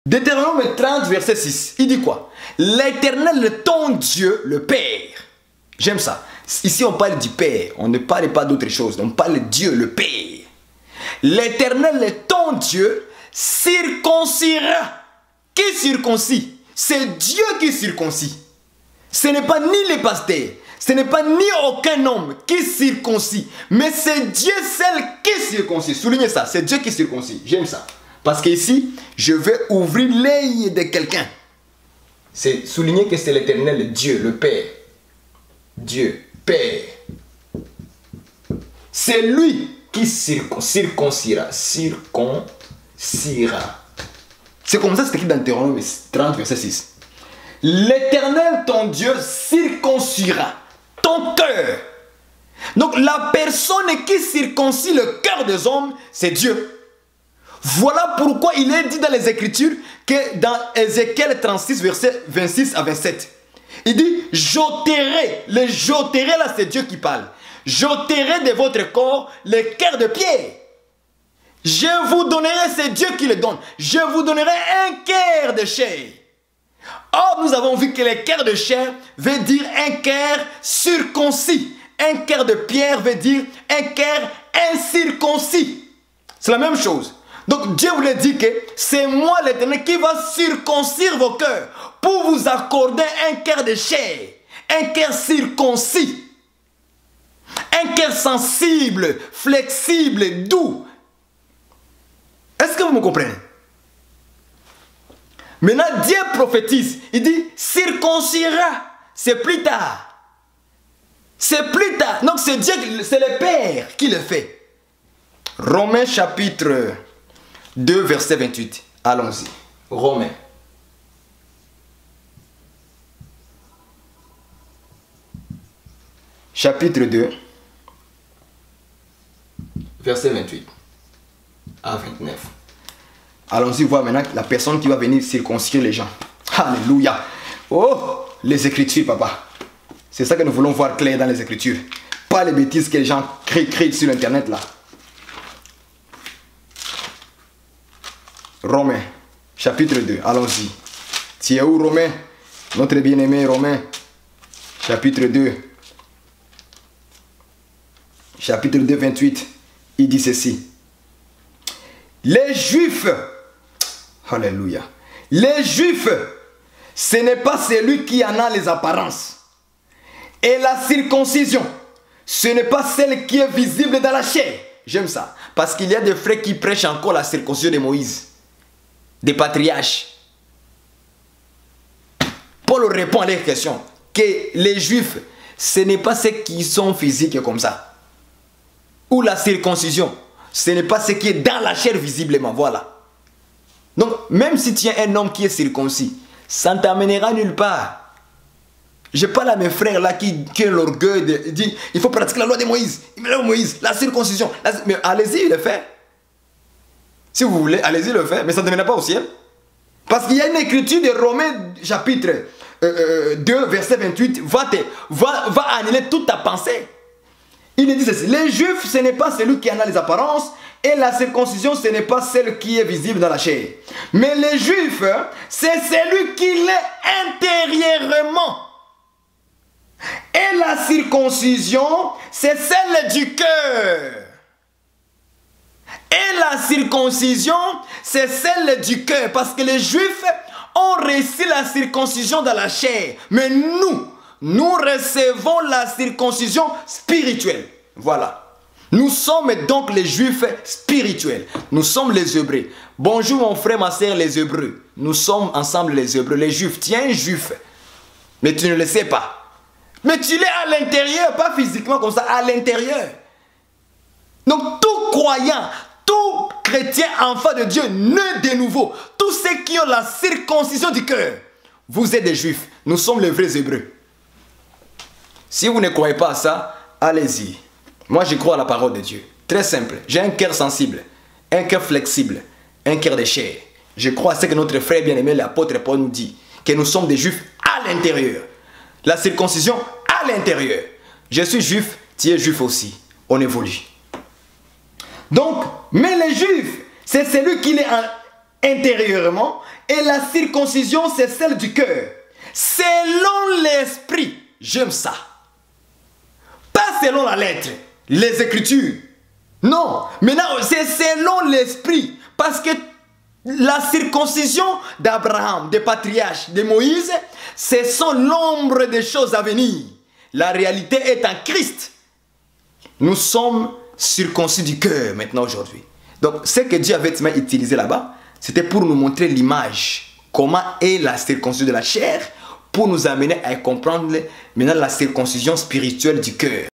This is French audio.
Deutéronome 30, verset 6. Il dit quoi? L'Éternel, ton Dieu, le Père. J'aime ça. Ici, on parle du Père. On ne parle pas d'autre chose. On parle de Dieu, le Père. L'Éternel, ton Dieu, circoncira. Qui circoncis? C'est Dieu qui circoncis. Ce n'est pas ni les pasteurs. Ce n'est pas ni aucun homme qui circoncis. Mais c'est Dieu seul qui circoncis. Soulignez ça. C'est Dieu qui circoncis. J'aime ça. Parce qu'ici, je vais ouvrir l'œil de quelqu'un. C'est souligner que c'est l'Éternel, Dieu, le Père. Dieu, Père. C'est lui qui circoncira. Circoncira. C'est comme ça, c'est écrit dans Deutéronome 30, verset 6. L'Éternel, ton Dieu, circoncira ton cœur. Donc, la personne qui circoncit le cœur des hommes, c'est Dieu. Voilà pourquoi il est dit dans les Écritures que dans Ézéchiel 36, verset 26 à 27, il dit, j'ôterai, le j'ôterai là c'est Dieu qui parle, j'ôterai de votre corps les cœurs de pierre. Je vous donnerai, c'est Dieu qui le donne, je vous donnerai un cœur de chair. Or, nous avons vu que le cœur de chair veut dire un cœur circoncis. Un cœur de pierre veut dire un cœur incirconcis. C'est la même chose. Donc Dieu voulait dire que c'est moi l'Éternel qui va circoncire vos cœurs pour vous accorder un cœur de chair, un cœur circoncis, un cœur sensible, flexible, doux. Est-ce que vous me comprenez? Maintenant Dieu prophétise, il dit circoncira, c'est plus tard. C'est plus tard. Donc c'est Dieu, c'est le Père qui le fait. Romains chapitre 2, verset 28. Allons-y. Romains. Chapitre 2, verset 28 à 29. Allons-y voir maintenant la personne qui va venir circoncire les gens. Alléluia. Oh, les Écritures, papa. C'est ça que nous voulons voir clair dans les Écritures. Pas les bêtises que les gens créent sur Internet là. Romains, chapitre 2, allons-y. Tu es où, Romains? Notre bien-aimé Romains, chapitre 2. Chapitre 2, 28. Il dit ceci. Les Juifs, alléluia. Les Juifs, ce n'est pas celui qui en a les apparences. Et la circoncision, ce n'est pas celle qui est visible dans la chair. J'aime ça. Parce qu'il y a des frères qui prêchent encore la circoncision de Moïse. Des patriarches. Paul répond à leur question que les Juifs, ce n'est pas ceux qui sont physiques comme ça. Ou la circoncision, ce n'est pas ce qui est dans la chair visiblement. Voilà. Donc, même si tu es un homme qui est circoncis, ça ne t'amènera nulle part. Je parle à mes frères là qui ont l'orgueil de dire il faut pratiquer la loi de Moïse. La circoncision. Mais allez-y le faire. Si vous voulez, allez-y le faire. Mais ça ne mènera pas au ciel. Parce qu'il y a une écriture de Romains chapitre 2 verset 28 va annuler toute ta pensée. Il dit ceci. Les Juifs, ce n'est pas celui qui en a les apparences. Et la circoncision, ce n'est pas celle qui est visible dans la chair. Mais les Juifs, c'est celui qui l'est intérieurement. Et la circoncision, c'est celle du cœur. Et la circoncision, c'est celle du cœur. Parce que les Juifs ont reçu la circoncision dans la chair. Mais nous recevons la circoncision spirituelle. Voilà. Nous sommes donc les Juifs spirituels. Nous sommes les Hébreux. Bonjour mon frère, ma soeur, les Hébreux. Nous sommes ensemble les Hébreux. Les Juifs, tu es un Juif. Mais tu ne le sais pas. Mais tu l'es à l'intérieur, pas physiquement comme ça, à l'intérieur. Donc tout croyant, tout chrétien enfant de Dieu, né de nouveau, tous ceux qui ont la circoncision du cœur, vous êtes des Juifs. Nous sommes les vrais Hébreux. Si vous ne croyez pas à ça, allez-y. Moi, je crois à la parole de Dieu. Très simple. J'ai un cœur sensible, un cœur flexible, un cœur de chair. Je crois à ce que notre frère bien-aimé, l'apôtre Paul nous dit, que nous sommes des Juifs à l'intérieur. La circoncision à l'intérieur. Je suis juif, tu es juif aussi. On évolue. Donc, mais les Juifs, c'est celui qui est intérieurement Et la circoncision, c'est celle du cœur. Selon l'esprit. J'aime ça. Pas selon la lettre, les écritures. Non, maintenant c'est selon l'esprit. Parce que la circoncision d'Abraham, des patriarches, de Moïse, ce sont l'ombre des choses à venir. La réalité est en Christ. Nous sommes circoncis du cœur maintenant aujourd'hui. Donc ce que Dieu avait utilisé là-bas, c'était pour nous montrer l'image. Comment est la circoncision de la chair, pour nous amener à comprendre maintenant la circoncision spirituelle du cœur.